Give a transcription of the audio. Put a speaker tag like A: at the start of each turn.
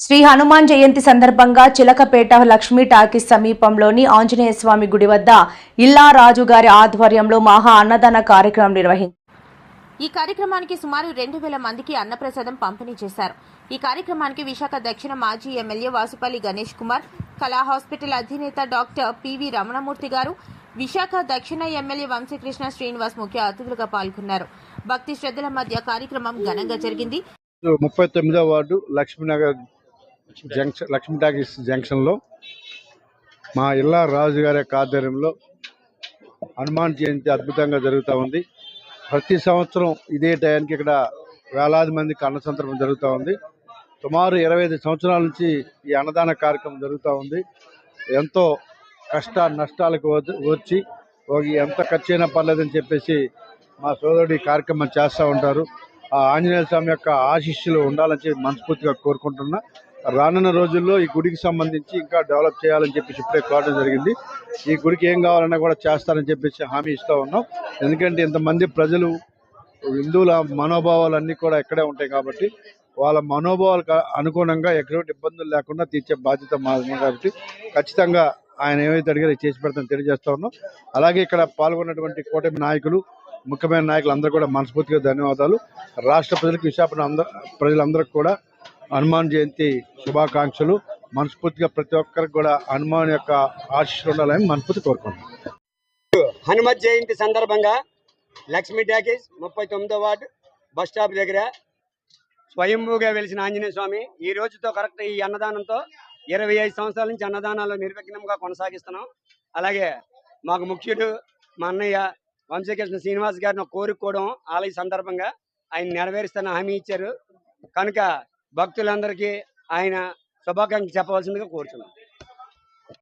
A: శ్రీ హనుమాన్ జయంతి సందర్భంగా చిలకపేట లక్ష్మీ టాకీస్ సమీపంలోని ఆంజనేయ స్వామి గుడి వద్ద ఇల్లా రాజు గారి ఆధ్వర్యంలో మహా అన్నదాన కార్యక్రమం నిర్వహించారు.
B: ఈ కార్యక్రమానికి సుమారు 2000 మందికి అన్నప్రసాదం పంపిణీ చేశారు. ఈ కార్యక్రమానికి విశాఖ దక్షిణ మాజీ ఎమ్మెల్యే వాసుపల్లి గణేష్ కుమార్, కళా హాస్పిటల్ అధినేత డాక్టర్ పివి రమణమూర్తి గారు, విశాఖ దక్షిణ ఎమ్మెల్యే వంశీకృష్ణ శ్రీనివాస్ ముఖ్య అతిథులుగా పాల్గొన్నారు. భక్తి శ్రద్ధల మధ్య కార్యక్రమం ఘనంగా జరిగింది.
C: 39వ వార్డు లక్ష్మీ టాకీస్ జంక్షన్లో మా ఇల్లా రాజు గారి ఆధ్వర్యంలో హనుమాన్ జయంతి అద్భుతంగా జరుగుతూ ఉంది. ప్రతి సంవత్సరం ఇదే టయానికి ఇక్కడ వేలాది మందికి అన్న సంతర్పణ జరుగుతూ ఉంది. సుమారు 25 సంవత్సరాల నుంచి ఈ అన్నదాన కార్యక్రమం జరుగుతూ ఉంది. ఎంతో కష్ట నష్టాలకు వచ్చి ఎంత ఖర్చు అయినా పర్లేదని చెప్పేసి మా సోదరుడు ఈ కార్యక్రమం చేస్తూ ఉంటారు. ఆ ఆంజనేయ స్వామి యొక్క ఆశీస్సులు ఉండాలని చెప్పి మనస్ఫూర్తిగా కోరుకుంటున్నా. రానున్న రోజుల్లో ఈ గుడికి సంబంధించి ఇంకా డెవలప్ చేయాలని చెప్పేసి ఇప్పుడే కోరడం జరిగింది. ఈ గుడికి ఏం కావాలన్నా కూడా చేస్తారని చెప్పేసి హామీ ఇస్తూ ఉన్నాం. ఎందుకంటే ఇంతమంది ప్రజలు హిందువుల మనోభావాలు అన్నీ కూడా ఇక్కడే ఉంటాయి కాబట్టి వాళ్ళ మనోభావాలకు అనుగుణంగా ఎటువంటి ఇబ్బందులు లేకుండా తీర్చే బాధ్యత మాది కాబట్టి ఖచ్చితంగా ఆయన ఏమైతే అడిగారో చేసి పెడతామని తెలియజేస్తా ఉన్నాం. అలాగే ఇక్కడ పాల్గొన్నటువంటి కూటమి నాయకులు, ముఖ్యమైన నాయకులు అందరూ కూడా మనస్ఫూర్తిగా ధన్యవాదాలు. రాష్ట్ర ప్రజలకు, విశాఖపట్నం ప్రజలందరికీ కూడా హనుమాన్ జయంతి శుభాకాంక్షలు. మనస్ఫూర్తిగా ప్రతి ఒక్కరికి కూడా హనుమాన్ యొక్క ఆశీస్సులు ఉండాలని మనస్ఫూర్తి కోరుకుంటున్నాం.
D: హనుమత్ జయంతి సందర్భంగా లక్ష్మీ టాకీస్ 39వ వార్డు బస్ స్టాప్ దగ్గర స్వయంభూగా వెలిసిన ఆంజనేయ స్వామి ఈ రోజుతో కరెక్ట్ ఈ అన్నదానంతో 25 సంవత్సరాల నుంచి అన్నదానాలు నిర్విఘ్నంగా కొనసాగిస్తున్నాం. అలాగే మాకు ముఖ్యుడు మా అన్నయ్య వంశీకృష్ణ శ్రీనివాస్ గారిని కోరుకోవడం ఆలయ సందర్భంగా ఆయన నెరవేరుస్తున్న హామీ ఇచ్చారు కనుక భక్తులందరికీ ఆయన శుభాకాంక్షలు చెప్పవలసిందిగా కోరుతున్నాం.